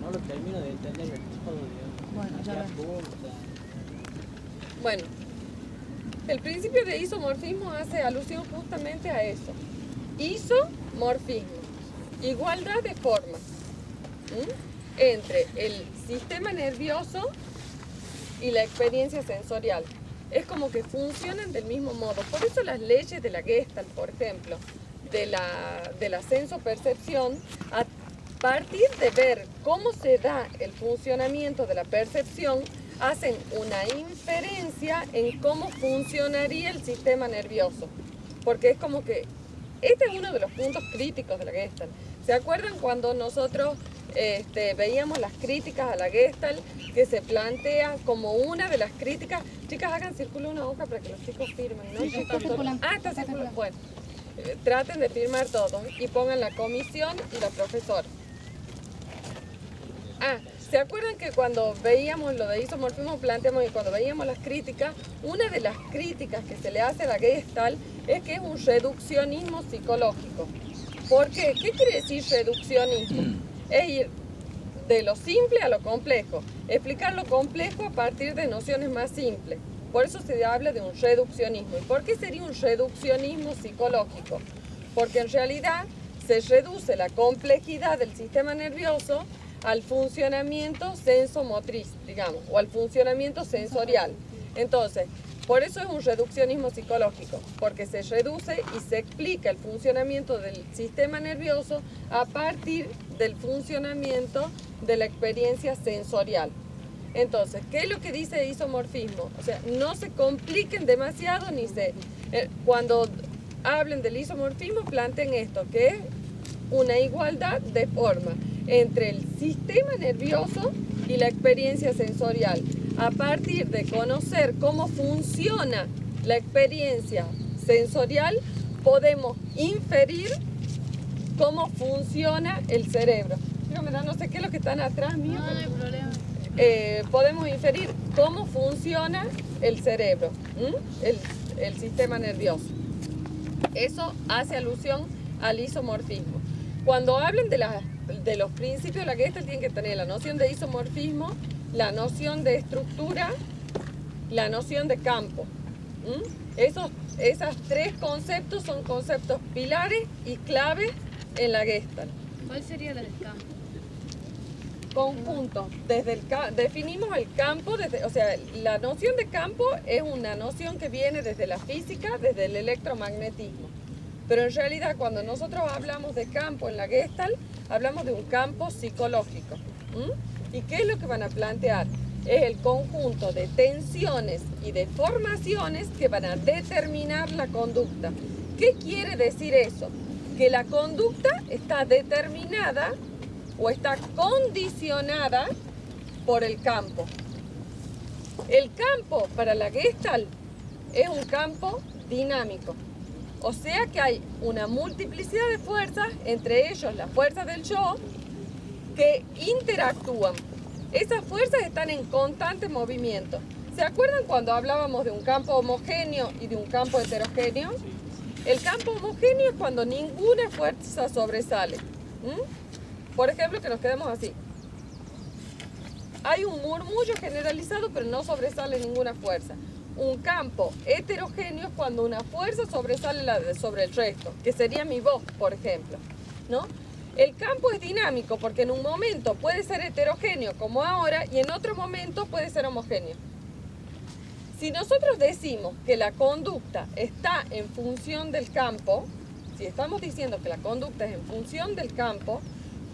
no lo termino de entender del todo, digamos. Bueno, ya ves. Bueno, el principio de isomorfismo hace alusión justamente a eso. Isomorfismo, igualdad de forma entre el sistema nervioso y la experiencia sensorial. Es como que funcionan del mismo modo. Por eso las leyes de la Gestalt, por ejemplo, de la sensopercepción, a partir de ver cómo se da el funcionamiento de la percepción, hacen una inferencia en cómo funcionaría el sistema nervioso. Porque es como que este es uno de los puntos críticos de la Gestalt. ¿Se acuerdan cuando nosotros veíamos las críticas a la Gestalt, que se plantea como una de las críticas? Chicas, hagan círculo una hoja para que los chicos firmen, ¿no? Sí, está circulando. Ah, está circulando. Bueno, traten de firmar todos y pongan la comisión y la profesora. Ah, ¿se acuerdan que cuando veíamos lo de isomorfismo planteamos y cuando veíamos las críticas, una de las críticas que se le hace a la Gestalt es que es un reduccionismo psicológico? ¿Por qué? ¿Qué quiere decir reduccionismo? Es ir de lo simple a lo complejo, explicar lo complejo a partir de nociones más simples. Por eso se habla de un reduccionismo. ¿Y por qué sería un reduccionismo psicológico? Porque en realidad se reduce la complejidad del sistema nervioso al funcionamiento sensomotriz, digamos, o al funcionamiento sensorial. Entonces, por eso es un reduccionismo psicológico, porque se reduce y se explica el funcionamiento del sistema nervioso a partir del funcionamiento de la experiencia sensorial. Entonces, ¿qué es lo que dice isomorfismo? O sea, no se compliquen demasiado ni se... cuando hablen del isomorfismo, planteen esto, que es una igualdad de forma entre el sistema nervioso y la experiencia sensorial, a partir de conocer cómo funciona la experiencia sensorial, podemos inferir cómo funciona el cerebro. No sé qué es lo que están atrás mío. No hay problema. Podemos inferir cómo funciona el cerebro, el sistema nervioso. Eso hace alusión al isomorfismo. Cuando hablen de los principios de la Gestalt, tienen que tener la noción de isomorfismo, la noción de estructura, la noción de campo. Esos tres conceptos son conceptos pilares y claves en la Gestalt. ¿Cuál sería la del campo? Conjunto. Definimos el campo, o sea, la noción de campo es una noción que viene desde la física, desde el electromagnetismo. Pero en realidad cuando nosotros hablamos de campo en la Gestalt, hablamos de un campo psicológico. ¿Y qué es lo que van a plantear? Es el conjunto de tensiones y de formaciones que van a determinar la conducta. ¿Qué quiere decir eso? Que la conducta está determinada o está condicionada por el campo. El campo para la Gestalt es un campo dinámico. O sea que hay una multiplicidad de fuerzas, entre ellos las fuerzas del yo, que interactúan. Esas fuerzas están en constante movimiento. ¿Se acuerdan cuando hablábamos de un campo homogéneo y de un campo heterogéneo? El campo homogéneo es cuando ninguna fuerza sobresale. Por ejemplo, que nos quedemos así. Hay un murmullo generalizado, pero no sobresale ninguna fuerza. Un campo heterogéneo es cuando una fuerza sobresale sobre el resto, que sería mi voz, por ejemplo, ¿no? El campo es dinámico porque en un momento puede ser heterogéneo como ahora y en otro momento puede ser homogéneo. Si nosotros decimos que la conducta está en función del campo, si estamos diciendo que la conducta es en función del campo,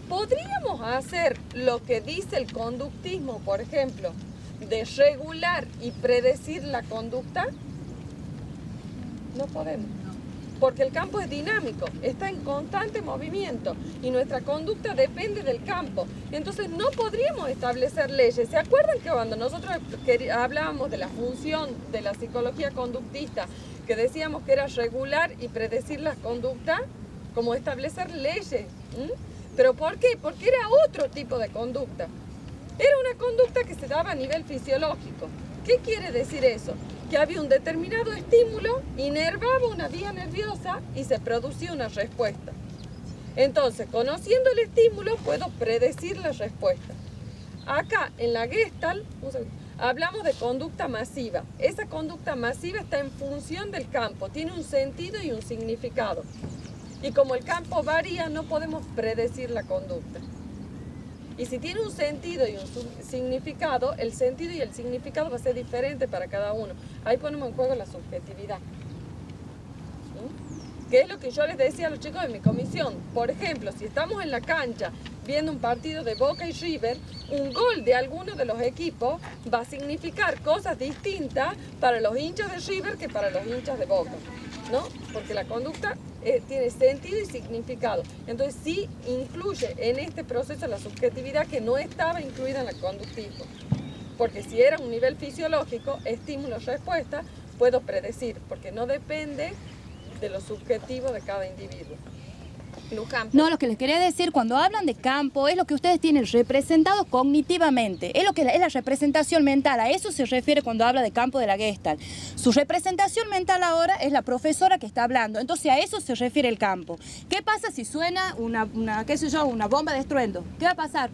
¿podríamos hacer lo que dice el conductismo, por ejemplo, de regular y predecir la conducta? No podemos. Porque el campo es dinámico, está en constante movimiento y nuestra conducta depende del campo. Entonces no podríamos establecer leyes. ¿Se acuerdan que cuando nosotros hablábamos de la función de la psicología conductista, que decíamos que era regular y predecir las conductas, como establecer leyes? ¿Pero por qué? Porque era otro tipo de conducta. Era una conducta que se daba a nivel fisiológico. ¿Qué quiere decir eso? Que había un determinado estímulo, inervaba una vía nerviosa y se producía una respuesta. Entonces, conociendo el estímulo, puedo predecir la respuesta. Acá, en la Gestalt, hablamos de conducta masiva. Esa conducta masiva está en función del campo, tiene un sentido y un significado. Y como el campo varía, no podemos predecir la conducta. Y si tiene un sentido y un significado, el sentido y el significado va a ser diferente para cada uno. Ahí ponemos en juego la subjetividad. Que es lo que yo les decía a los chicos de mi comisión. Por ejemplo, si estamos en la cancha viendo un partido de Boca y River, un gol de alguno de los equipos va a significar cosas distintas para los hinchas de River que para los hinchas de Boca, ¿no? Porque la conducta tiene sentido y significado. Entonces sí incluye en este proceso la subjetividad que no estaba incluida en el conductismo. Porque si era un nivel fisiológico, estímulo-respuesta, puedo predecir, porque no depende de lo subjetivo de cada individuo. Luján. No, lo que les quería decir, cuando hablan de campo, es lo que ustedes tienen representado cognitivamente, es lo que es la representación mental, a eso se refiere cuando habla de campo de la Gestalt. Su representación mental ahora es la profesora que está hablando, entonces a eso se refiere el campo. ¿Qué pasa si suena una bomba de estruendo? ¿Qué va a pasar?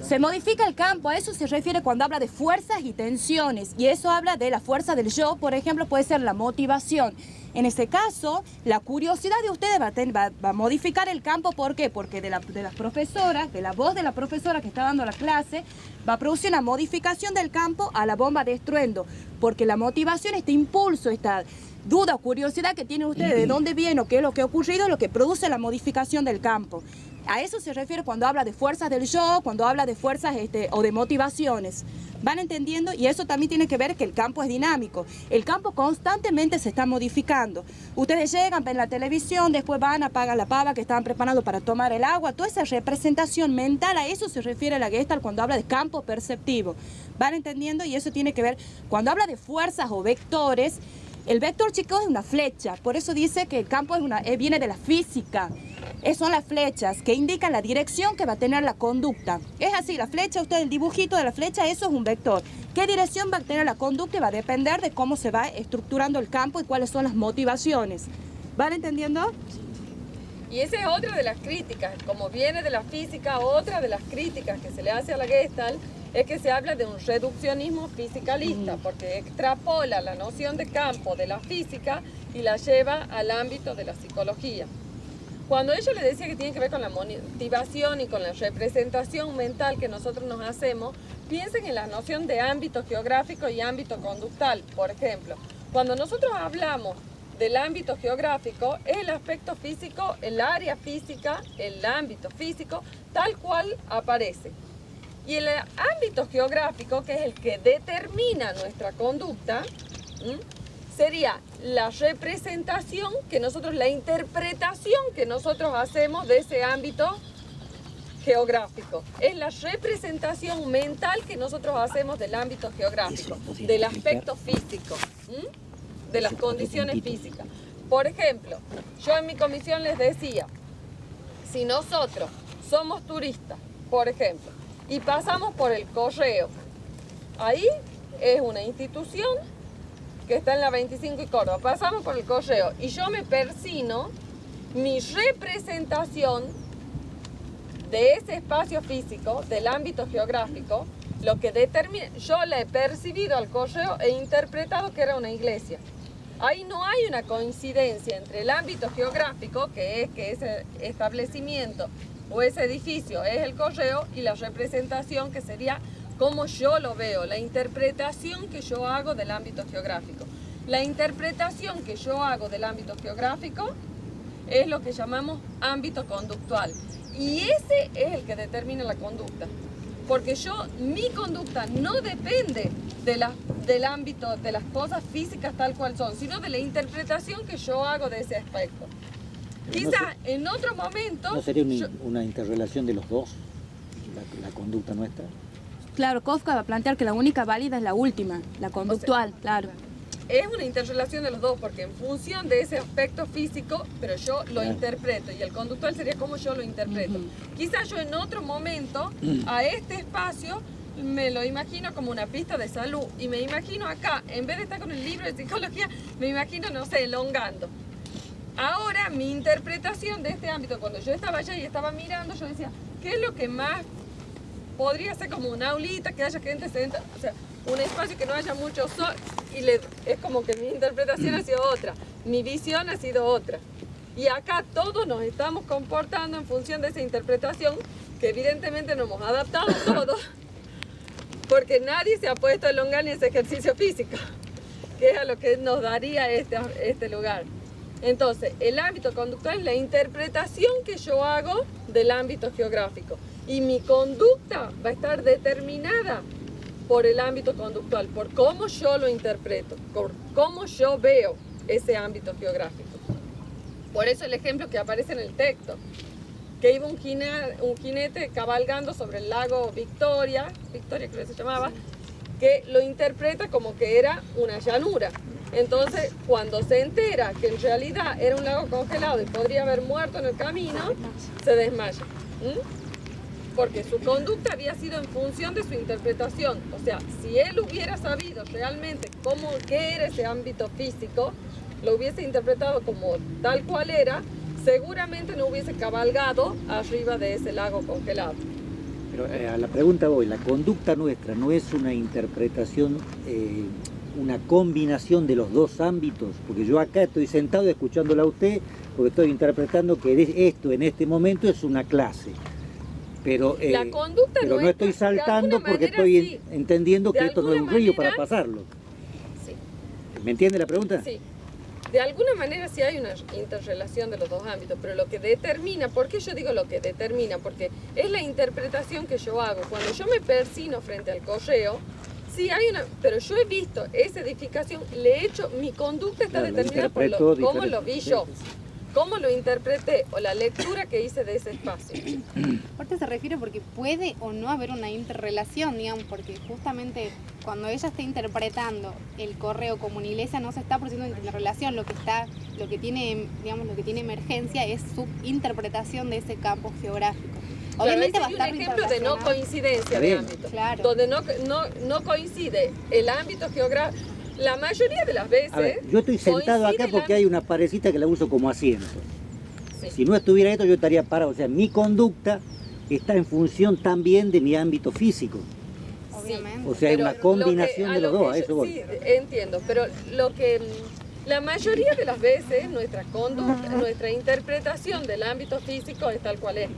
Se modifica el campo, a eso se refiere cuando habla de fuerzas y tensiones, y eso habla de la fuerza del yo, por ejemplo, puede ser la motivación. En ese caso, la curiosidad de ustedes va a modificar el campo, ¿por qué? Porque de las profesoras, de la voz de la profesora que está dando la clase, va a producir una modificación del campo a la bomba de estruendo, porque la motivación, este impulso, esta duda o curiosidad que tienen ustedes de dónde viene o qué es lo que ha ocurrido, es lo que produce la modificación del campo. A eso se refiere cuando habla de fuerzas del yo, cuando habla de fuerzas o de motivaciones. ¿Van entendiendo? Y eso también tiene que ver que el campo es dinámico. El campo constantemente se está modificando. Ustedes llegan, ven la televisión, después van, apagan la pava que estaban preparando para tomar el agua. Toda esa representación mental, a eso se refiere la Gestalt cuando habla de campo perceptivo. ¿Van entendiendo? Y eso tiene que ver, cuando habla de fuerzas o vectores, el vector, chicos, es una flecha. Por eso dice que el campo viene de la física. Son las flechas que indican la dirección que va a tener la conducta. Es así, la flecha, el dibujito de la flecha, eso es un vector. ¿Qué dirección va a tener la conducta? Y va a depender de cómo se va estructurando el campo y cuáles son las motivaciones. ¿Van entendiendo? Y esa es otra de las críticas. Como viene de la física, otra de las críticas que se le hace a la Gestalt es que se habla de un reduccionismo fisicalista, porque extrapola la noción de campo de la física y la lleva al ámbito de la psicología. Cuando ella le decía que tiene que ver con la motivación y con la representación mental que nosotros nos hacemos, piensen en la noción de ámbito geográfico y ámbito conductal. Por ejemplo, cuando nosotros hablamos del ámbito geográfico, es el aspecto físico, el área física, el ámbito físico, tal cual aparece. Y el ámbito geográfico, que es el que determina nuestra conducta, sería la representación que nosotros, la interpretación que nosotros hacemos de ese ámbito geográfico. Es la representación mental que nosotros hacemos del ámbito geográfico, del aspecto físico, de las condiciones físicas. Por ejemplo, yo en mi comisión les decía, si nosotros somos turistas, por ejemplo, y pasamos por el Correo, ahí es una institución que está en la 25 y Córdoba, pasamos por el Correo y yo me persino, mi representación de ese espacio físico, del ámbito geográfico, lo que determina, yo le he percibido al Correo e interpretado que era una iglesia. Ahí no hay una coincidencia entre el ámbito geográfico, que es que ese establecimiento o ese edificio es el Correo, y la representación, que sería cómo yo lo veo, la interpretación que yo hago del ámbito geográfico. La interpretación que yo hago del ámbito geográfico es lo que llamamos ámbito conductual. Y ese es el que determina la conducta. Porque mi conducta no depende del ámbito, de las cosas físicas tal cual son, sino de la interpretación que yo hago de ese aspecto. Quizá en otro momento... ¿No sería una interrelación de los dos, la conducta nuestra? Claro, Kafka va a plantear que la única válida es la última, la conductual, claro. Es una interrelación de los dos, porque en función de ese aspecto físico, pero yo lo interpreto, y el conductual sería como yo lo interpreto. Quizás yo en otro momento, a este espacio, me lo imagino como una pista de salud, y me imagino acá, en vez de estar con el libro de psicología, me imagino, no sé, elongando. Ahora mi interpretación de este ámbito, cuando yo estaba allá y estaba mirando, yo decía, ¿qué es lo que más podría ser como una aulita, que haya gente sentada, o sea, un espacio que no haya mucho sol? Y es como que mi interpretación ha sido otra, mi visión ha sido otra. Y acá todos nos estamos comportando en función de esa interpretación, que evidentemente nos hemos adaptado todos, porque nadie se ha puesto a elongar ni ese ejercicio físico, que es a lo que nos daría este lugar. Entonces, el ámbito conductual es la interpretación que yo hago del ámbito geográfico. Y mi conducta va a estar determinada por el ámbito conductual, por cómo yo lo interpreto, por cómo yo veo ese ámbito geográfico. Por eso el ejemplo que aparece en el texto, que iba un jinete cabalgando sobre el lago Victoria creo que se llamaba, que lo interpreta como que era una llanura. Entonces, cuando se entera que en realidad era un lago congelado y podría haber muerto en el camino, se desmaya. Porque su conducta había sido en función de su interpretación. O sea, si él hubiera sabido realmente qué era ese ámbito físico, lo hubiese interpretado como tal cual era, seguramente no hubiese cabalgado arriba de ese lago congelado. Pero a la pregunta voy, la conducta nuestra no es una interpretación, una combinación de los dos ámbitos, porque yo acá estoy sentado escuchándola a usted, porque estoy interpretando que esto en este momento es una clase. Pero, la conducta pero no estoy saltando porque estoy entendiendo que esto no es un río para pasarlo. Sí. ¿Me entiende la pregunta? Sí. De alguna manera sí hay una interrelación de los dos ámbitos, pero lo que determina, ¿por qué yo digo lo que determina? Porque es la interpretación que yo hago. Cuando yo me persino frente al correo, sí hay pero yo he visto esa edificación, mi conducta está determinada por cómo lo vi yo, cómo lo interpreté o la lectura que hice de ese espacio. Aparte se refiere porque puede o no haber una interrelación, digamos, porque justamente cuando ella está interpretando el correo como una iglesia no se está produciendo una interrelación, lo que tiene emergencia es su interpretación de ese campo geográfico. Obviamente va a estar un ejemplo de no coincidencia de ámbito, claro, donde no coincide el ámbito geográfico. La mayoría de las veces... A ver, yo estoy sentado acá porque hay una parecita que la uso como asiento. Sí. Si no estuviera esto yo estaría parado. O sea, mi conducta está en función también de mi ámbito físico. Obviamente. O sea, hay una combinación de los dos, a eso voy. Sí, entiendo, pero la mayoría de las veces nuestra conducta, nuestra interpretación del ámbito físico es tal cual es.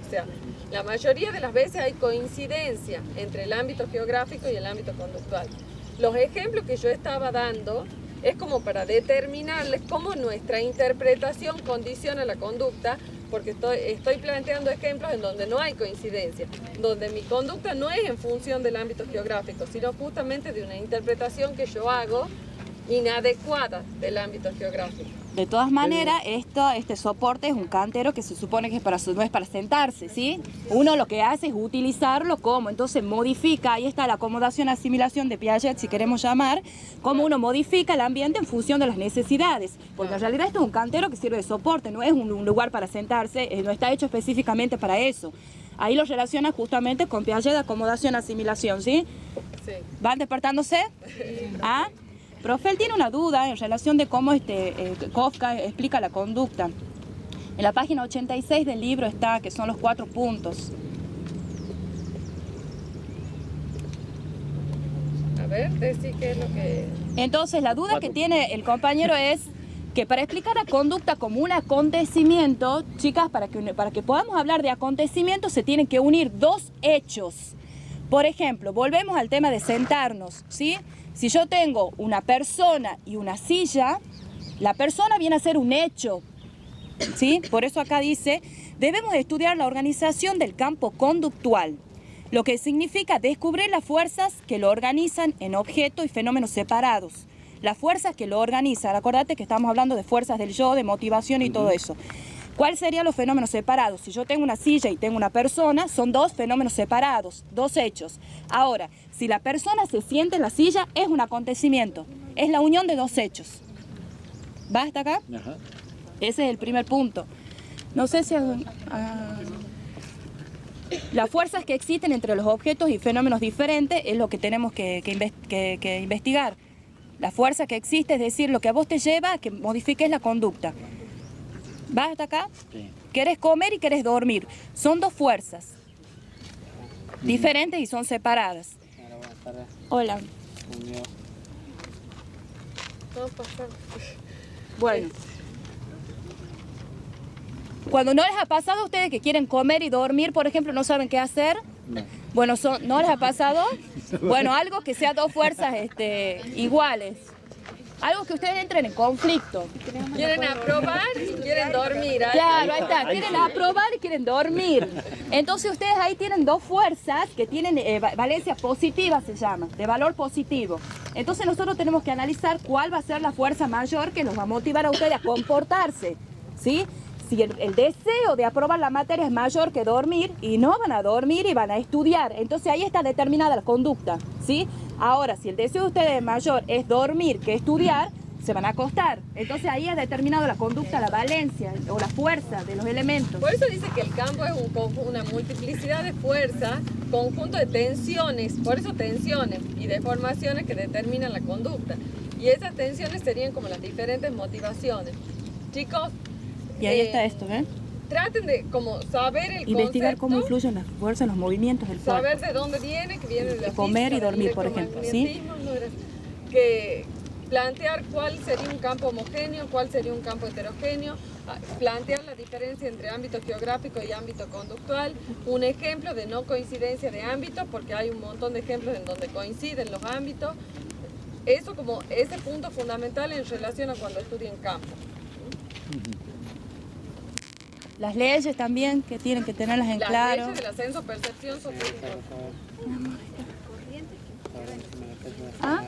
O sea, la mayoría de las veces hay coincidencia entre el ámbito geográfico y el ámbito conductual. Los ejemplos que yo estaba dando es como para determinarles cómo nuestra interpretación condiciona la conducta, porque estoy planteando ejemplos en donde no hay coincidencia, donde mi conducta no es en función del ámbito geográfico, sino justamente de una interpretación que yo hago inadecuada del ámbito geográfico. De todas maneras, este soporte es un cantero que se supone que no es para sentarse, ¿sí? Uno lo que hace es utilizarlo como, entonces modifica, ahí está la acomodación, asimilación de Piaget, si queremos llamar, cómo uno modifica el ambiente en función de las necesidades, porque en realidad esto es un cantero que sirve de soporte, no es un lugar para sentarse, no está hecho específicamente para eso. Ahí lo relaciona justamente con Piaget, acomodación, asimilación, ¿sí? Sí. ¿Van despertándose? ¿Ah? Profe, él tiene una duda en relación de cómo Kafka explica la conducta. En la página 86 del libro está, que son los 4 puntos. A ver, decí qué es lo que... Entonces, la duda que tiene el compañero es que para explicar la conducta como un acontecimiento, chicas, para que podamos hablar de acontecimiento se tienen que unir dos hechos. Por ejemplo, volvemos al tema de sentarnos, ¿sí? Si yo tengo una persona y una silla, la persona viene a ser un hecho, ¿sí? Por eso acá dice, debemos estudiar la organización del campo conductual, lo que significa descubrir las fuerzas que lo organizan en objetos y fenómenos separados. Las fuerzas que lo organizan, acordate que estamos hablando de fuerzas del yo, de motivación y todo eso. ¿Cuáles serían los fenómenos separados? Si yo tengo una silla y tengo una persona, son dos fenómenos separados, dos hechos. Ahora, si la persona se siente en la silla, es un acontecimiento. Es la unión de dos hechos. ¿Va hasta acá? Ajá. Ese es el primer punto. No sé si... las fuerzas que existen entre los objetos y fenómenos diferentes es lo que tenemos que investigar. La fuerza que existe, es decir, lo que a vos te lleva a que modifiques la conducta. ¿Vas hasta acá? Sí. Querés comer y querés dormir. Son dos fuerzas diferentes y son separadas. Hola, buenas tardes. Hola. Conmigo. No pasa. Bueno. Cuando no les ha pasado a ustedes que quieren comer y dormir, por ejemplo, no saben qué hacer. No. Bueno, ¿no les ha pasado? Bueno, algo que sea dos fuerzas iguales. Algo que ustedes entren en conflicto. Quieren aprobar y quieren dormir. ¿eh? Claro, ahí está. Quieren aprobar y quieren dormir. Entonces ustedes ahí tienen dos fuerzas que tienen valencia positiva, se llama, de valor positivo. Entonces nosotros tenemos que analizar cuál va a ser la fuerza mayor que los va a motivar a ustedes a comportarse, ¿sí? Si el deseo de aprobar la materia es mayor que dormir, y no van a dormir y van a estudiar, entonces ahí está determinada la conducta, ¿sí? Ahora, si el deseo de ustedes mayor es dormir que estudiar, se van a acostar. Entonces ahí es determinado la conducta, la valencia o la fuerza de los elementos. Por eso dice que el campo es una multiplicidad de fuerzas, conjunto de tensiones, por eso tensiones y deformaciones que determinan la conducta. Y esas tensiones serían como las diferentes motivaciones. Chicos, Y ahí está esto, ¿ves? traten de como saber el Investigar concepto, cómo influyen las fuerzas en los movimientos del cuerpo. saber de dónde viene, que viene de la Comer y física, dormir, del por ejemplo, ¿sí? electromagnetismo, no era- que plantear cuál sería un campo homogéneo, cuál sería un campo heterogéneo, plantear la diferencia entre ámbito geográfico y ámbito conductual, un ejemplo de no coincidencia de ámbitos, porque hay un montón de ejemplos en donde coinciden los ámbitos. Eso como ese punto fundamental en relación a cuando estudien campo. Las leyes también, que tienen que tenerlas en Las claro. leyes del ascenso percepción son muy importantes. ¿Ah?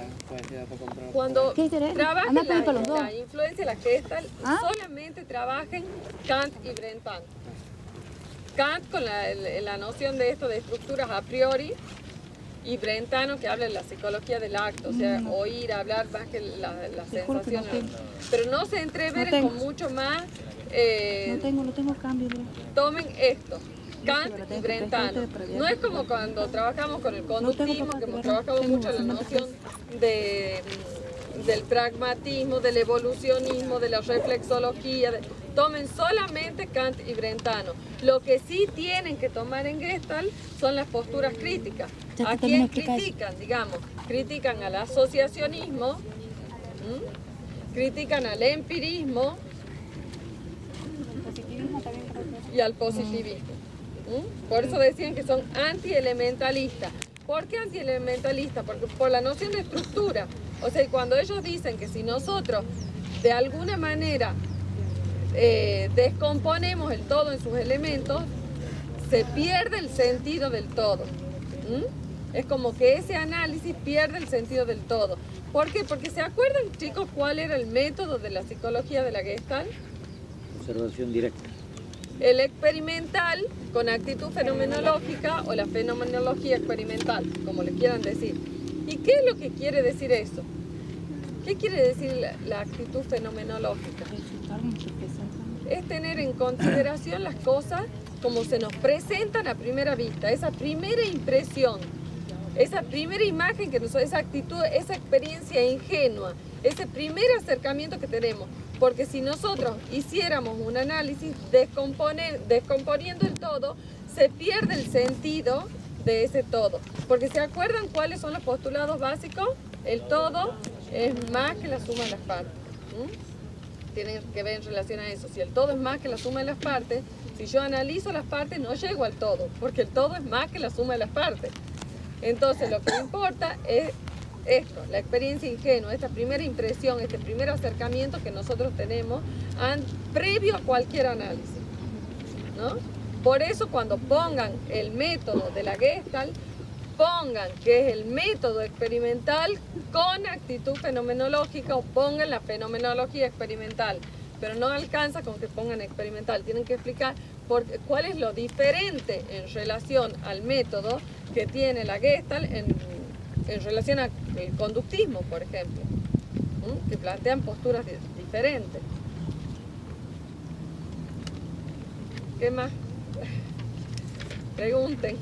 Cuando ¿Qué querés? trabajen Anda a pedir para los dos. la influencia, la Gestalt, ¿Ah? solamente trabajen Kant y Brentano. Kant con la noción de esto de estructuras a priori, y Brentano que habla de la psicología del acto, o sea, oír, hablar más que la Te juro que no sensación. tengo. Pero no se entreveren No tengo. con mucho más. No tengo cambio. Mira. Tomen esto, Kant pero y tengo que Brentano. prestarte para No es como cuando trabajamos con el conductismo, papá, que hemos ¿verdad? trabajado Tengo, mucho la no noción del pragmatismo, del evolucionismo, de la reflexología. Tomen solamente Kant y Brentano. Lo que sí tienen que tomar en Gestalt son las posturas críticas. Ya te ¿A termino quién de explicar. critican? Digamos, critican al asociacionismo, ¿m? Critican al empirismo y al positivismo. Por eso decían que son antielementalistas. ¿Por qué antielementalistas? Porque por la noción de estructura. O sea, cuando ellos dicen que si nosotros de alguna manera descomponemos el todo en sus elementos, se pierde el sentido del todo. Es como que ese análisis pierde el sentido del todo. ¿Por qué? Porque ¿se acuerdan, chicos, cuál era el método de la psicología de la Gestalt? Observación directa. El experimental con actitud fenomenológica o la fenomenología experimental, como le quieran decir. ¿Y qué es lo que quiere decir eso? ¿Qué quiere decir la actitud fenomenológica? Es tener en consideración las cosas como se nos presentan a primera vista, esa primera impresión, esa primera imagen que esa actitud, esa experiencia ingenua, ese primer acercamiento que tenemos. Porque si nosotros hiciéramos un análisis descomponiendo el todo, se pierde el sentido de ese todo. Porque ¿se acuerdan cuáles son los postulados básicos? El todo es más que la suma de las partes. Tienen que ver en relación a eso. Si el todo es más que la suma de las partes, si yo analizo las partes no llego al todo, porque el todo es más que la suma de las partes. Entonces lo que importa es esto, la experiencia ingenua, esta primera impresión, este primer acercamiento que nosotros tenemos previo a cualquier análisis, ¿no? Por eso cuando pongan el método de la Gestalt, pongan que es el método experimental con actitud fenomenológica o pongan la fenomenología experimental. Pero no alcanza con que pongan experimental, tienen que explicar cuál es lo diferente en relación al método que tiene la Gestalt en relación al conductismo, por ejemplo, que plantean posturas diferentes. ¿Qué más? Pregunten.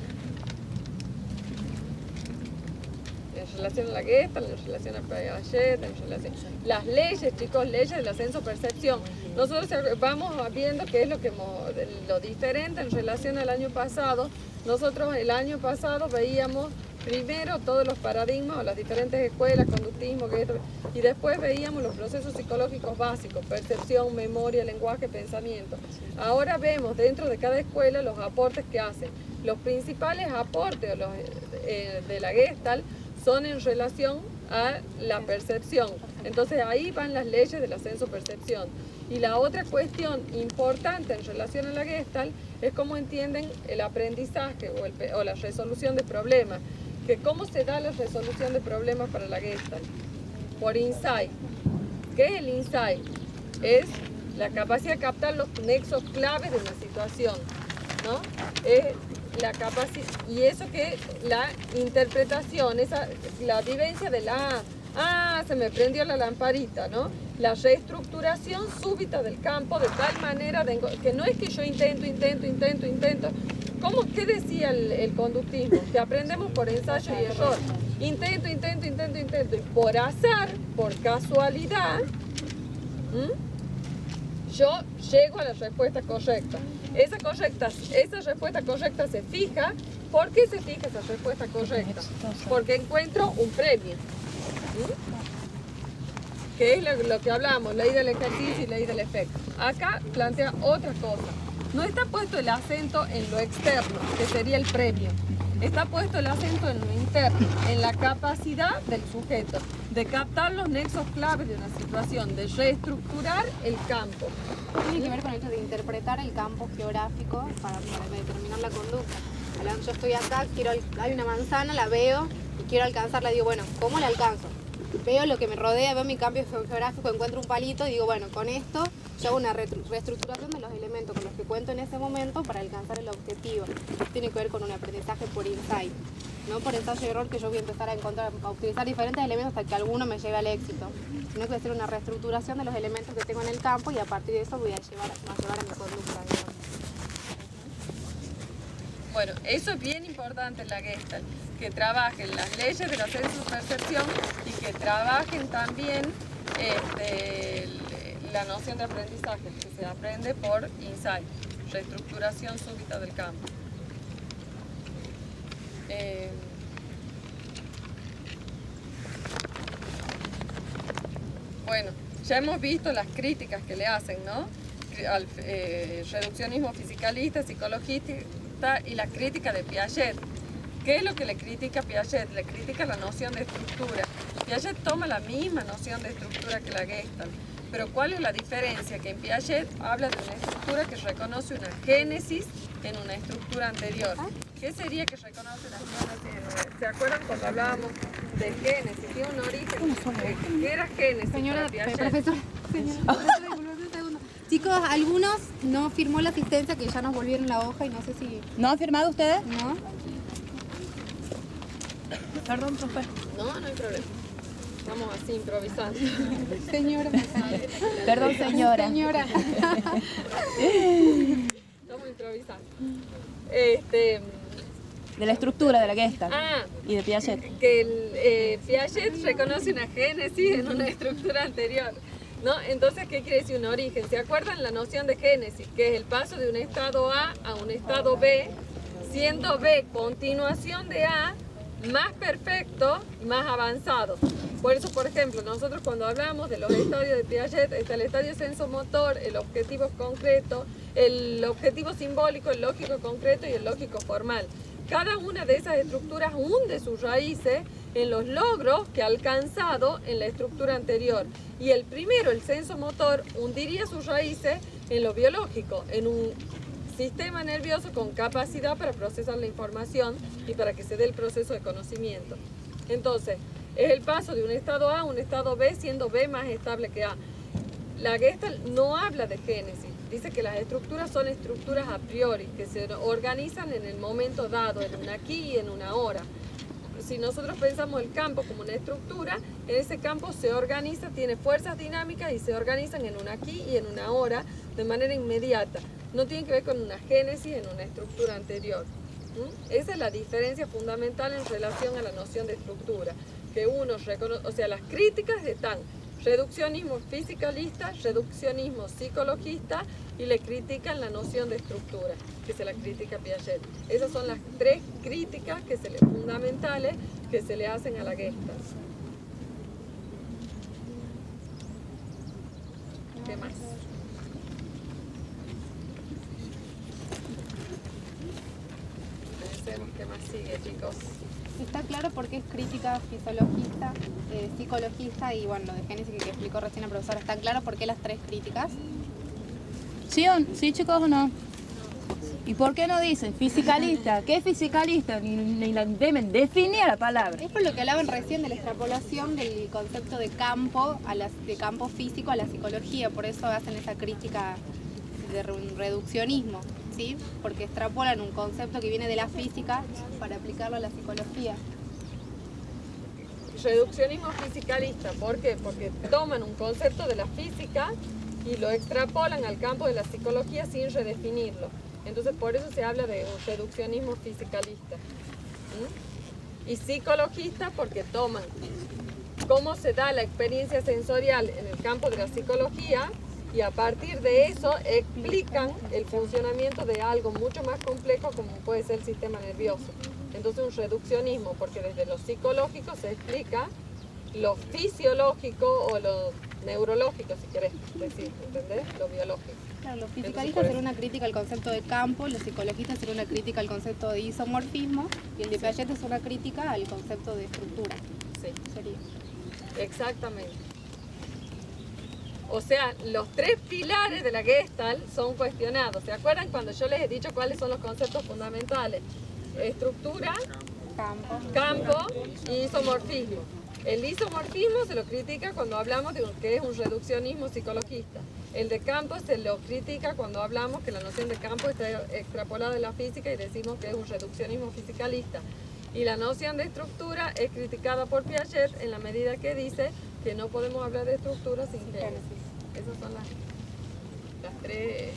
relación a la Gestalt, en relación a Piaget, en relación... Las leyes, chicos, leyes del ascenso-percepción. Nosotros vamos viendo qué es lo diferente en relación al año pasado. Nosotros el año pasado veíamos primero todos los paradigmas o las diferentes escuelas, conductismo, y después veíamos los procesos psicológicos básicos, percepción, memoria, lenguaje, pensamiento. Ahora vemos dentro de cada escuela los aportes que hacen. Los principales aportes de la Gestalt son en relación a la percepción. Entonces ahí van las leyes del ascenso-percepción. Y la otra cuestión importante en relación a la Gestalt es cómo entienden el aprendizaje o la resolución de problemas. Que cómo se da la resolución de problemas para la Gestalt. Por insight. ¿Qué es el insight? Es la capacidad de captar los nexos claves de una situación, ¿no? Es la capacidad, y eso que la interpretación, la vivencia de se me prendió la lamparita, ¿no? La reestructuración súbita del campo de tal manera que no es que yo intento. ¿Qué decía el conductismo? Que aprendemos por ensayo y error. Intento. Y por azar, por casualidad, yo llego a la respuesta correcta. Esa respuesta correcta se fija. ¿Por qué se fija esa respuesta correcta? Porque encuentro un premio. Que es lo que hablamos, ley del ejercicio y ley del efecto. Acá plantea otra cosa. No está puesto el acento en lo externo, que sería el premio. Está puesto el acento en lo interno, en la capacidad del sujeto de captar los nexos claves de una situación, de reestructurar el campo. Tiene que ver con el hecho de interpretar el campo geográfico para determinar la conducta. Yo estoy acá, hay una manzana, la veo y quiero alcanzarla. Digo, bueno, ¿cómo la alcanzo? Veo lo que me rodea, veo mi cambio geográfico, encuentro un palito y digo, bueno, con esto yo hago una reestructuración de los elementos con los que cuento en ese momento para alcanzar el objetivo. Tiene que ver con un aprendizaje por insight, no por ensayo y error, que yo voy a empezar a utilizar diferentes elementos hasta que alguno me lleve al éxito, sino que voy a hacer una reestructuración de los elementos que tengo en el campo y a partir de eso voy a llevar a mi conducta, digamos. Bueno, eso es bien importante en la Gestalt, que trabajen las leyes de la ascenso-percepción y que trabajen también la noción de aprendizaje, que se aprende por insight, reestructuración súbita del campo. Bueno, ya hemos visto las críticas que le hacen, ¿no? Al reduccionismo fisicalista, psicologista y la crítica de Piaget. ¿Qué es lo que le critica Piaget? Le critica la noción de estructura. Piaget toma la misma noción de estructura que la Gestalt, pero ¿cuál es la diferencia? Que en Piaget habla de una estructura que reconoce una génesis en una estructura anterior. ¿Qué sería que reconoce una génesis? ¿Se acuerdan cuando hablábamos de génesis? Tiene un origen. ¿Qué era génesis? Señora, para Piaget? profesora, disculpe un segundo. Chicos, algunos no firmó la asistencia, que ya nos volvieron la hoja y no sé si... ¿No han firmado ustedes? ¿No? Perdón, profe. No hay problema. Vamos así improvisando. Señora. Perdón, señora. Señora. Estamos improvisando. De la estructura de la Gestalt y de Piaget. Que Piaget reconoce una génesis en una estructura anterior, ¿no? Entonces, ¿qué quiere decir un origen? ¿Se acuerdan la noción de génesis? Que es el paso de un estado A a un estado B, siendo B continuación de A, más perfecto y más avanzado. Por eso, por ejemplo, nosotros cuando hablamos de los estadios de Piaget, está el estadio sensomotor, el objetivo concreto, el objetivo simbólico, el lógico concreto y el lógico formal. Cada una de esas estructuras hunde sus raíces en los logros que ha alcanzado en la estructura anterior. Y el primero, el sensomotor, hundiría sus raíces en lo biológico, en un sistema nervioso con capacidad para procesar la información y para que se dé el proceso de conocimiento. Entonces, es el paso de un estado A a un estado B, siendo B más estable que A. La Gestalt no habla de génesis, dice que las estructuras son estructuras a priori, que se organizan en el momento dado, en un aquí y en una ahora. Si nosotros pensamos el campo como una estructura, en ese campo se organiza, tiene fuerzas dinámicas y se organizan en un aquí y en una ahora de manera inmediata. No tiene que ver con una génesis en una estructura anterior. Esa es la diferencia fundamental en relación a la noción de estructura. Que uno reconoce, o sea, las críticas están reduccionismo fisicalista, reduccionismo psicologista y le critican la noción de estructura, que se la critica Piaget. Esas son las tres críticas fundamentales que se le hacen a la Gestalt. ¿Qué más? Pensemos qué más sigue, chicos. Está claro por qué es crítica fisiologista, psicologista y bueno, lo de Génesis que explicó recién la profesora. ¿Está claro por qué las tres críticas? ¿Sí, chicos, o no? ¿Y por qué no dicen fisicalista? ¿Qué es fisicalista? Ni la deben definir la palabra. Es por lo que hablaban recién de la extrapolación del concepto de campo, de campo físico a la psicología. Por eso hacen esa crítica de reduccionismo, ¿sí? Porque extrapolan un concepto que viene de la física para aplicarlo a la psicología. Reduccionismo fisicalista, ¿por qué? Porque toman un concepto de la física y lo extrapolan al campo de la psicología sin redefinirlo. Entonces por eso se habla de un reduccionismo fisicalista. Y psicologista porque toman cómo se da la experiencia sensorial en el campo de la psicología y a partir de eso explican el funcionamiento de algo mucho más complejo como puede ser el sistema nervioso. Entonces un reduccionismo porque desde lo psicológico se explica lo fisiológico o lo neurológico, si querés decir, ¿entendés? Lo biológico. Claro, los fisicalistas sería una crítica al concepto de campo, los psicologistas sería una crítica al concepto de isomorfismo y el de Piaget es una crítica al concepto de estructura. Sí, Sería. exactamente. O sea, los tres pilares de la Gestalt son cuestionados. ¿Se acuerdan cuando yo les he dicho cuáles son los conceptos fundamentales? Estructura, campo y isomorfismo. El isomorfismo se lo critica cuando hablamos de que es un reduccionismo psicologista. El de campo se lo critica cuando hablamos que la noción de campo está extrapolada de la física y decimos que es un reduccionismo fisicalista. Y la noción de estructura es criticada por Piaget en la medida que dice que no podemos hablar de estructura sin génesis. Esas son las tres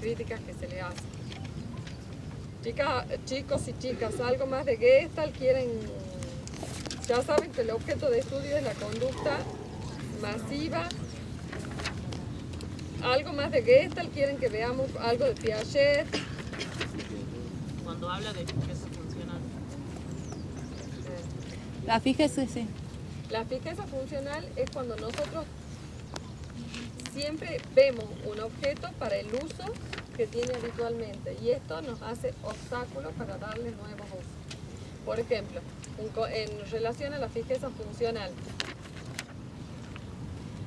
críticas que se le hacen. Chicos y chicas, algo más de Gestalt, ya saben que el objeto de estudio es la conducta masiva. Algo más de Gestalt, quieren que veamos algo de Piaget. Cuando habla de fijeza funcional. La fíjese, sí. La fijeza funcional es cuando nosotros siempre vemos un objeto para el uso que tiene habitualmente y esto nos hace obstáculos para darle nuevos usos. Por ejemplo, en relación a la fijeza funcional,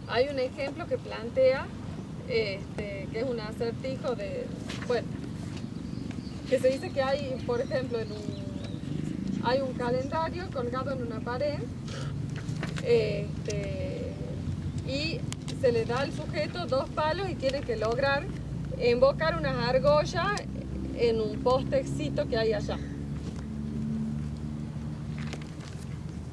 hay un ejemplo que plantea que es un acertijo que se dice que hay, por ejemplo, hay un calendario colgado en una pared y se le da al sujeto 2 palos y tiene que lograr embocar unas argollas en un postecito que hay allá.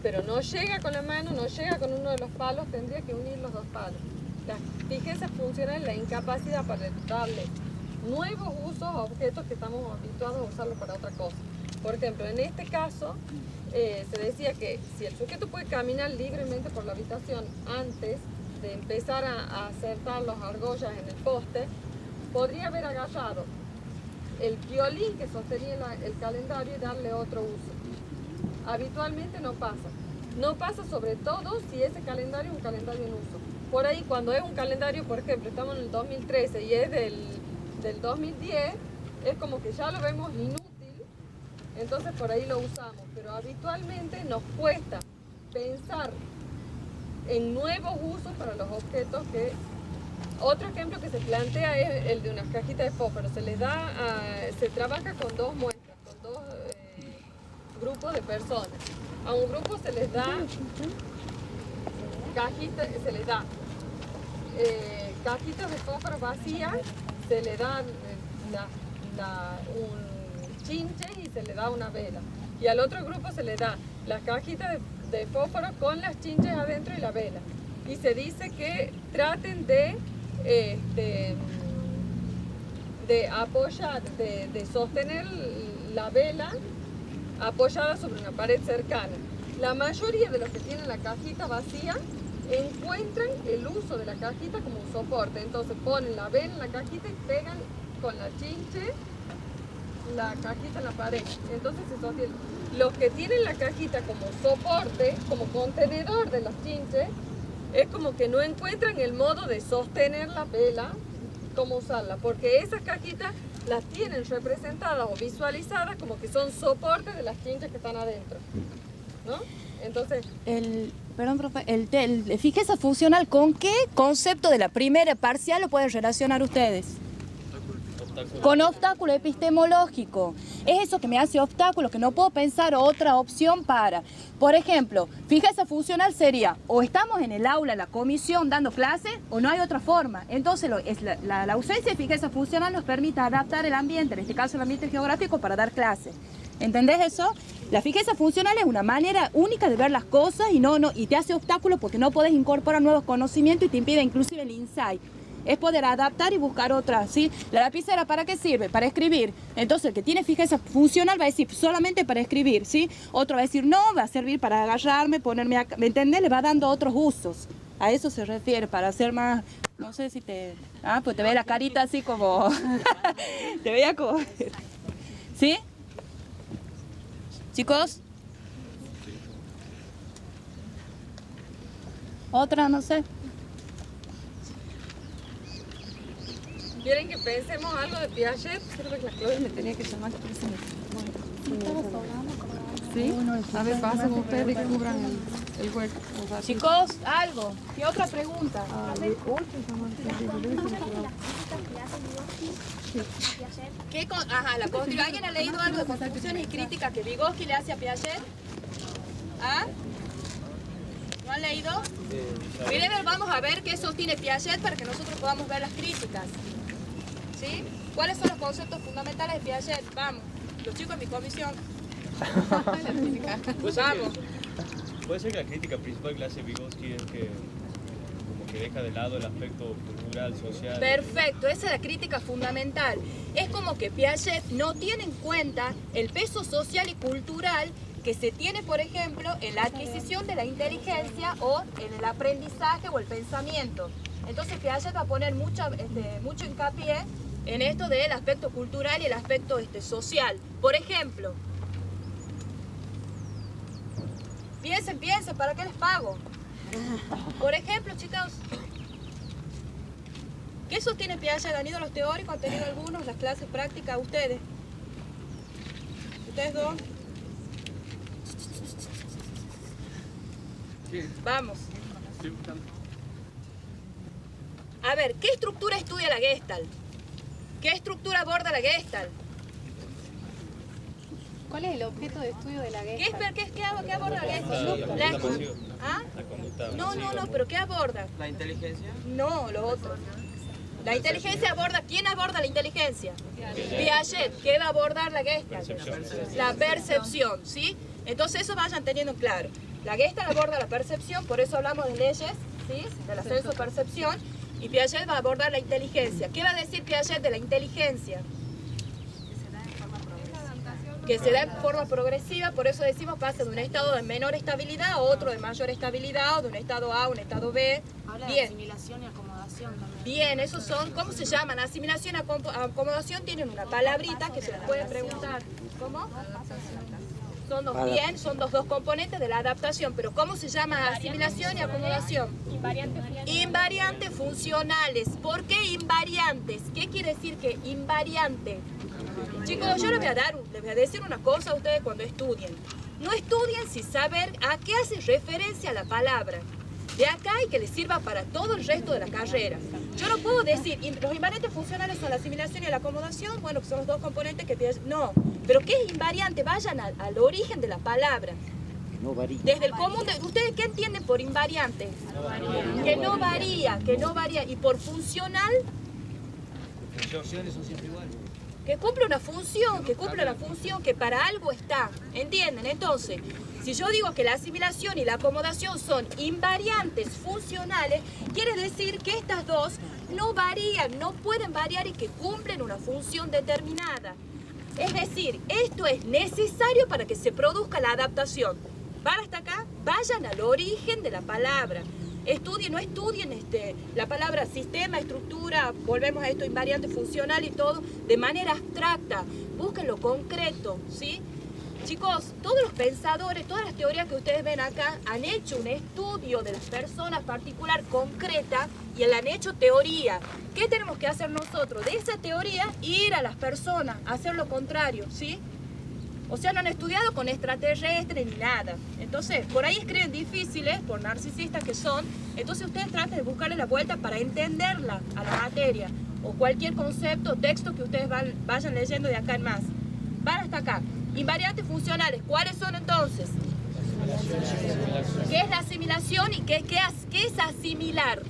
Pero no llega con la mano, no llega con uno de los palos, tendría que unir los 2 palos. La fijeza funcional es la incapacidad para darle nuevos usos a objetos que estamos habituados a usarlos para otra cosa. Por ejemplo, en este caso, se decía que si el sujeto puede caminar libremente por la habitación antes de empezar a acertar las argollas en el poste, podría haber agarrado el violín que sostenía el calendario y darle otro uso. Habitualmente no pasa. No pasa sobre todo si ese calendario es un calendario en uso. Por ahí, cuando es un calendario, por ejemplo, estamos en el 2013 y es del 2010, es como que ya lo vemos inútil, entonces por ahí lo usamos. Pero habitualmente nos cuesta pensar en nuevos usos para los objetos que... Otro ejemplo que se plantea es el de unas cajitas de fósforo. Se trabaja con 2 muestras, con 2 grupos de personas. A un grupo se les da cajitas, cajitas de fósforo vacías, se le dan un chinche y se le da una vela. Y al otro grupo se le da las cajitas de fósforo con las chinches adentro y la vela. Y se dice que traten de apoyar, de sostener la vela apoyada sobre una pared cercana. La mayoría de los que tienen la cajita vacía encuentran el uso de la cajita como un soporte. Entonces ponen la vela en la cajita y pegan con la chinche la cajita en la pared. Entonces se sostiene. Los que tienen la cajita como soporte, como contenedor de las chinches, es como que no encuentran el modo de sostener la vela, cómo usarla, porque esas cajitas las tienen representadas o visualizadas como que son soportes de las chinches que están adentro, ¿no? Entonces, Perdón, profe, fijeza funcional, ¿con qué concepto de la primera parcial lo pueden relacionar ustedes? Con obstáculo epistemológico. Es eso que me hace obstáculo, que no puedo pensar otra opción para. Por ejemplo, fijeza funcional sería, o estamos en el aula, en la comisión, dando clase, o no hay otra forma. Entonces, la ausencia de fijeza funcional nos permite adaptar el ambiente, en este caso el ambiente geográfico, para dar clase. ¿Entendés eso? La fijeza funcional es una manera única de ver las cosas y te hace obstáculo porque no podés incorporar nuevos conocimientos y te impide inclusive el insight. Es poder adaptar y buscar otras, ¿sí? La lapicera, ¿para qué sirve? Para escribir. Entonces, el que tiene fijeza funcional va a decir solamente para escribir, ¿sí? Otro va a decir no, va a servir para agarrarme, ponerme acá, ¿me entendés? Le va dando otros usos. A eso se refiere, para hacer más, no sé si te... Ah, pues te ve la carita así como... te veía como... ¿Sí? ¿Chicos? ¿Otra? No sé. ¿quieren que pensemos algo de Piaget? Creo que la Claudia me tenía que llamar. ¿Sí? A ver, pasen ustedes y cubran el hueco. Chicos, algo. ¿Qué otra pregunta? Ajá, la construcción. ¿Alguien ha leído algo de construcciones y críticas que Vygotsky le hace a Piaget? ¿Ah? ¿No han leído? Miren, vamos a ver qué sostiene Piaget para que nosotros podamos ver las críticas. ¿Sí? ¿Cuáles son los conceptos fundamentales de Piaget? Vamos, los chicos en mi comisión. Pues vamos. Puede ser que la crítica principal que le hace Vygotsky es que como que deja de lado el aspecto cultural, social. Perfecto, esa es la crítica fundamental. Es como que Piaget no tiene en cuenta el peso social y cultural que se tiene, por ejemplo, en la adquisición de la inteligencia o en el aprendizaje o el pensamiento. Entonces Piaget va a poner mucho hincapié en esto del aspecto cultural y el aspecto social. Por ejemplo, piensen, ¿para qué les pago? Por ejemplo, chicos, ¿qué sostiene Piaget? ¿Han ido los teóricos? ¿Han tenido algunos? ¿Las clases prácticas? ¿Ustedes? ¿Ustedes dos? Vamos. A ver, ¿qué estructura estudia la Gestalt? ¿Qué estructura aborda la Gestalt? ¿Cuál es el objeto de estudio de la Gestalt? ¿Qué aborda la Gestalt? La conducta. No, pero ¿qué aborda? ¿La inteligencia? No, lo otro. La inteligencia aborda, ¿quién aborda la inteligencia? Piaget. ¿Qué va a abordar la Gestalt? La percepción, ¿sí? Entonces eso vayan teniendo claro. La Gestalt aborda la percepción, por eso hablamos de leyes, ¿sí? De la senso-percepción, y Piaget va a abordar la inteligencia. ¿Qué va a decir Piaget de la inteligencia? Que se da en forma progresiva, por eso decimos pasa de un estado de menor estabilidad a otro de mayor estabilidad, o de un estado A a un estado B. Habla de asimilación y acomodación también. Bien, esos son, ¿cómo se llaman? Asimilación y acomodación tienen una palabrita que se les puede preguntar. ¿Cómo? Son dos componentes de la adaptación, pero ¿cómo se llama asimilación y acomodación? Invariantes funcionales. ¿Por qué invariantes? ¿Qué quiere decir que invariante? Chicos, yo les voy a decir una cosa a ustedes cuando estudien. No estudien sin saber a qué hace referencia la palabra. De acá y que les sirva para todo el resto de la carrera. Yo no puedo decir, los invariantes funcionales son la asimilación y la acomodación, bueno, que son los dos componentes que tienen. No, pero ¿qué es invariante? Vayan al origen de la palabra. No varía. Desde el común, ¿ustedes qué entienden por invariante? Que no varía. Y por funcional, Las funciones son siempre iguales. que cumple una función, que para algo está. ¿Entienden? Entonces, si yo digo que la asimilación y la acomodación son invariantes funcionales, quiere decir que estas dos no varían, no pueden variar y que cumplen una función determinada. Es decir, esto es necesario para que se produzca la adaptación. ¿Van hasta acá? Vayan al origen de la palabra. Estudien, no estudien la palabra sistema, estructura, volvemos a esto, invariante funcional y todo, de manera abstracta. Busquen lo concreto, ¿sí? Chicos, todos los pensadores, todas las teorías que ustedes ven acá han hecho un estudio de las personas particular, concreta, y le han hecho teoría. ¿Qué tenemos que hacer nosotros? De esa teoría, ir a las personas, hacer lo contrario, ¿sí? O sea, no han estudiado con extraterrestres ni nada. Entonces, por ahí escriben difíciles, por narcisistas que son. Entonces, ustedes traten de buscarle la vuelta para entenderla a la materia. O cualquier concepto o texto que ustedes vayan leyendo de acá en más. Van hasta acá. Invariantes funcionales, ¿cuáles son entonces? ¿Qué es la asimilación y qué es asimilar?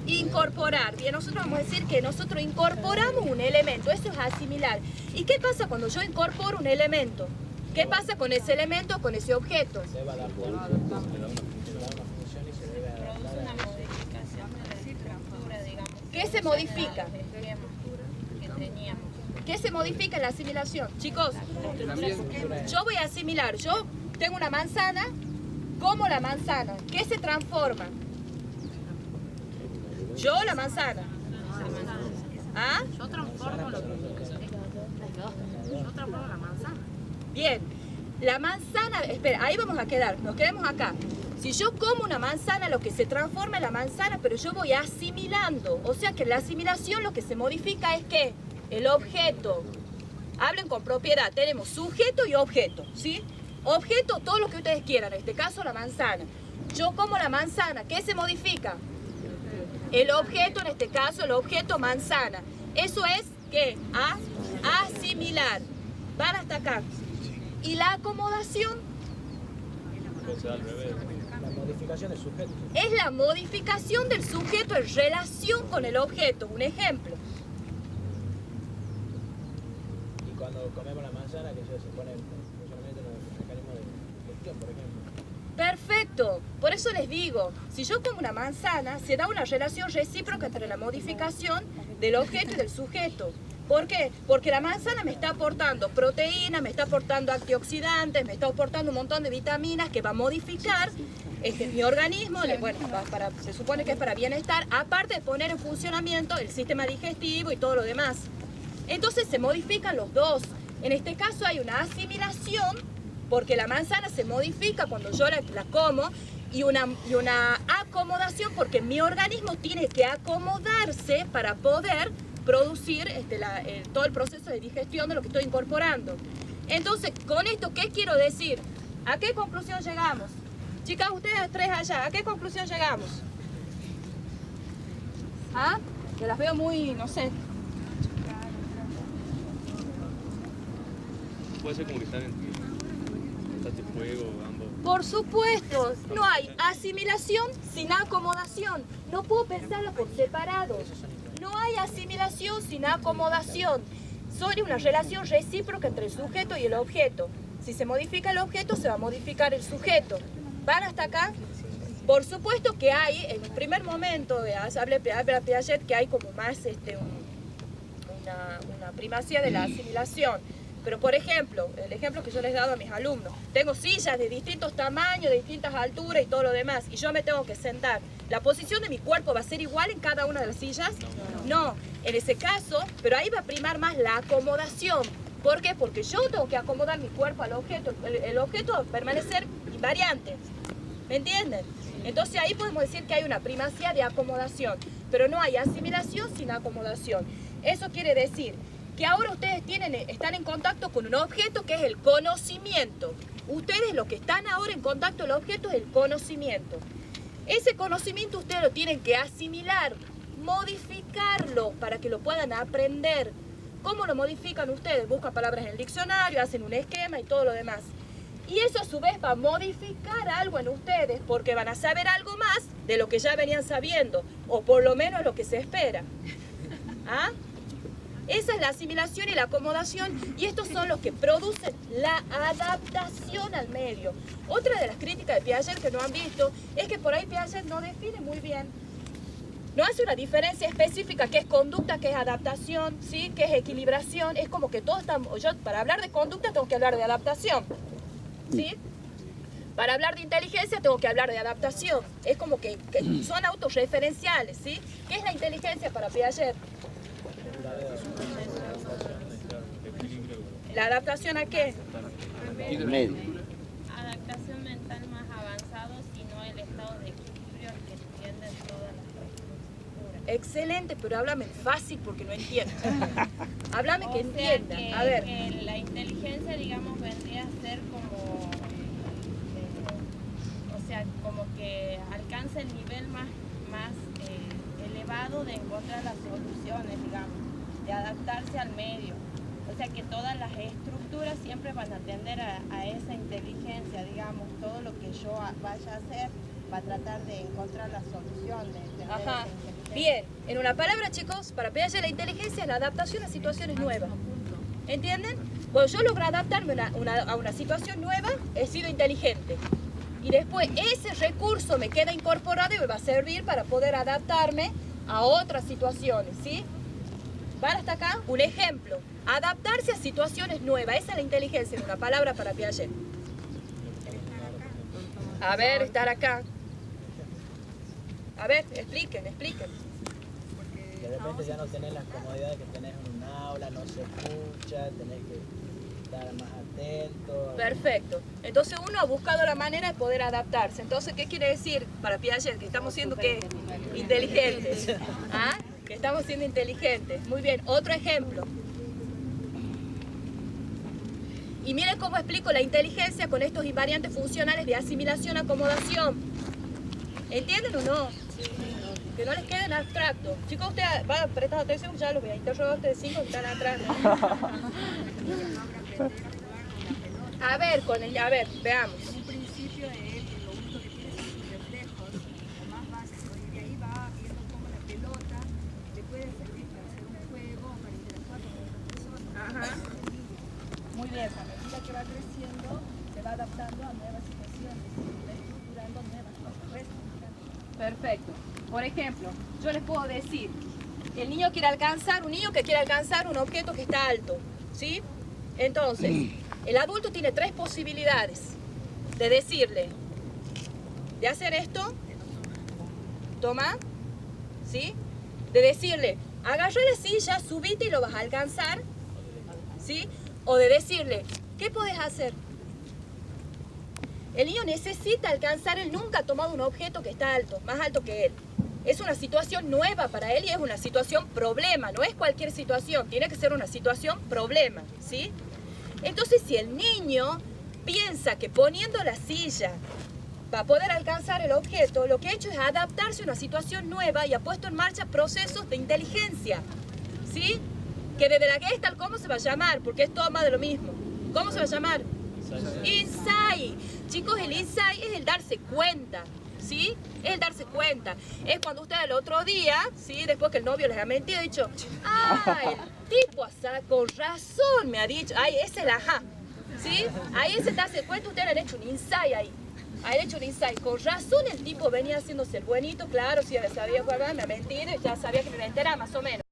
Incorporar. Bien, nosotros vamos a decir que nosotros incorporamos un elemento, eso es asimilar. ¿Y qué pasa cuando yo incorporo un elemento? ¿Qué pasa con ese elemento, con ese objeto? ¿Qué se modifica? ¿Qué se modifica en la asimilación? Chicos, yo voy a asimilar, yo tengo una manzana, como la manzana, ¿qué se transforma? Yo la manzana. ¿Ah? Yo transformo lo que... Yo transformo la manzana. Bien, la manzana, espera, ahí vamos a quedar, nos quedemos acá. Si yo como una manzana, lo que se transforma es la manzana, pero yo voy asimilando. O sea que en la asimilación lo que se modifica es ¿qué? El objeto. Hablen con propiedad, tenemos sujeto y objeto, ¿sí? Objeto, todo lo que ustedes quieran, en este caso la manzana. Yo como la manzana, ¿qué se modifica? El objeto, en este caso, el objeto manzana. Eso es, ¿qué? Asimilar. Van hasta acá. Y la acomodación La modificación del sujeto. es la modificación del sujeto en relación con el objeto. Un ejemplo. Y cuando comemos la manzana, que se pone en funcionamiento los mecanismos de digestión, por ejemplo. Perfecto, por eso les digo, si yo como una manzana, se da una relación recíproca entre la modificación del objeto y del sujeto. ¿Por qué? Porque la manzana me está aportando proteínas, me está aportando antioxidantes, me está aportando un montón de vitaminas que va a modificar mi organismo, bueno, se supone que es para bienestar, aparte de poner en funcionamiento el sistema digestivo y todo lo demás. Entonces se modifican los dos. En este caso hay una asimilación, porque la manzana se modifica cuando yo la como, y una acomodación porque mi organismo tiene que acomodarse para poder producir todo el proceso de digestión de lo que estoy incorporando. Entonces, con esto, ¿qué quiero decir? ¿A qué conclusión llegamos? Chicas, ustedes tres allá, ¿a qué conclusión llegamos? ¿Ah? Que las veo muy, no sé. Puede ser como que están en fuego, ambos. Por supuesto, no hay asimilación sin acomodación. No puedo pensarlo por separado. No hay asimilación sin acomodación. Son una relación recíproca entre el sujeto y el objeto. Si se modifica el objeto, se va a modificar el sujeto. ¿Van hasta acá? Por supuesto que hay, en un primer momento, habla Piaget que hay como más una primacía de la asimilación. Pero, por ejemplo, el ejemplo que yo les he dado a mis alumnos, tengo sillas de distintos tamaños, de distintas alturas y todo lo demás, y yo me tengo que sentar. ¿La posición de mi cuerpo va a ser igual en cada una de las sillas? No, en ese caso, pero ahí va a primar más la acomodación. ¿Por qué? Porque yo tengo que acomodar mi cuerpo al objeto, el objeto va a permanecer invariante. ¿Me entienden? Entonces ahí podemos decir que hay una primacía de acomodación, pero no hay asimilación sin acomodación. Eso quiere decir que ahora ustedes están en contacto con un objeto que es el conocimiento. Ustedes lo que están ahora en contacto con el objeto es el conocimiento. Ese conocimiento ustedes lo tienen que asimilar, modificarlo para que lo puedan aprender. ¿Cómo lo modifican ustedes? Buscan palabras en el diccionario, hacen un esquema y todo lo demás. Y eso a su vez va a modificar algo en ustedes porque van a saber algo más de lo que ya venían sabiendo, o por lo menos lo que se espera. ¿Ah? Esa es la asimilación y la acomodación, y estos son los que producen la adaptación al medio. Otra de las críticas de Piaget que no han visto es que por ahí Piaget no define muy bien No hace una diferencia específica qué es conducta, qué es adaptación, ¿sí? Qué es equilibración. Es como que todos estamos... Yo, para hablar de conducta tengo que hablar de adaptación, ¿sí? Para hablar de inteligencia tengo que hablar de adaptación. Es como que son autorreferenciales, ¿sí? ¿Qué es la inteligencia para Piaget? ¿La adaptación a qué? Medio. Adaptación mental más avanzado, sino el estado de equilibrio al que tienden todas las estructuras. Excelente, pero háblame fácil porque no entiendo. Háblame que O sea entienda. que- A ver. que la inteligencia, digamos, vendría a ser como, o sea, como que alcanza el nivel más elevado de encontrar las soluciones, digamos, de adaptarse al medio. O sea que todas las estructuras siempre van a tender a esa inteligencia, digamos, todo lo que yo vaya a hacer va a tratar de encontrar la solución, de tener Ajá. esa inteligencia. Bien, en una palabra, chicos, para Piaget la inteligencia es la adaptación a situaciones nuevas. ¿Entienden? Cuando yo logro adaptarme a una situación nueva, he sido inteligente. Y después ese recurso me queda incorporado y me va a servir para poder adaptarme a otras situaciones, ¿sí? ¿Van hasta acá? Un ejemplo. Adaptarse a situaciones nuevas. Esa es la inteligencia en una palabra para Piaget. A ver, estar acá. A ver, expliquen. De repente ya no tenés las comodidades que tenés en un aula, no se escucha, tenés que estar más atento. Perfecto. Entonces uno ha buscado la manera de poder adaptarse. Entonces, ¿qué quiere decir para Piaget? Que estamos siendo ¿qué? Inteligentes. ¿Ah? Que estamos siendo inteligentes. Muy bien. Otro ejemplo. Y miren cómo explico la inteligencia con estos invariantes funcionales de asimilación-acomodación. ¿Entienden o no? Que no les quede en abstracto. Chicos, ustedes van a prestar atención, ya los voy a interrogar a ustedes 5 que están atrás. A ver, veamos. Un principio es lo único que tiene son sus reflejos, lo más básico, y de ahí va viendo cómo la pelota le puede servir para hacer un juego, para interactuar con otra persona. Ajá. Muy bien, a medida que va creciendo, se va adaptando a nuevas situaciones, va estructurando nuevas cosas, reestructurando. Perfecto. Por ejemplo, yo les puedo decir, un niño que quiere alcanzar un objeto que está alto, ¿sí? Entonces, el adulto tiene 3 posibilidades de decirle, de hacer esto, toma, ¿sí? De decirle, agarra la silla, subite y lo vas a alcanzar, ¿sí? O de decirle, ¿qué podés hacer? El niño necesita alcanzar, él nunca ha tomado un objeto que está alto, más alto que él. Es una situación nueva para él y es una situación problema, no es cualquier situación, tiene que ser una situación problema, ¿sí? Entonces, si el niño piensa que poniendo la silla va a poder alcanzar el objeto, lo que ha hecho es adaptarse a una situación nueva y ha puesto en marcha procesos de inteligencia, ¿sí? Que desde la Gestalt, ¿cómo se va a llamar? Porque es todo más de lo mismo. ¿Cómo se va a llamar? Insight. Chicos, el insight es el darse cuenta, ¿sí? Es el darse cuenta. Es cuando usted el otro día, ¿sí? Después que el novio les ha mentido, ha dicho, el tipo con razón me ha dicho, ese es el ajá, ¿sí? Ahí se darse cuenta, ustedes han hecho un insight ahí. Han hecho un insight. Con razón el tipo venía haciéndose el buenito, claro, si ya sabía cuál me ha mentido, ya sabía que me iba a enterar más o menos.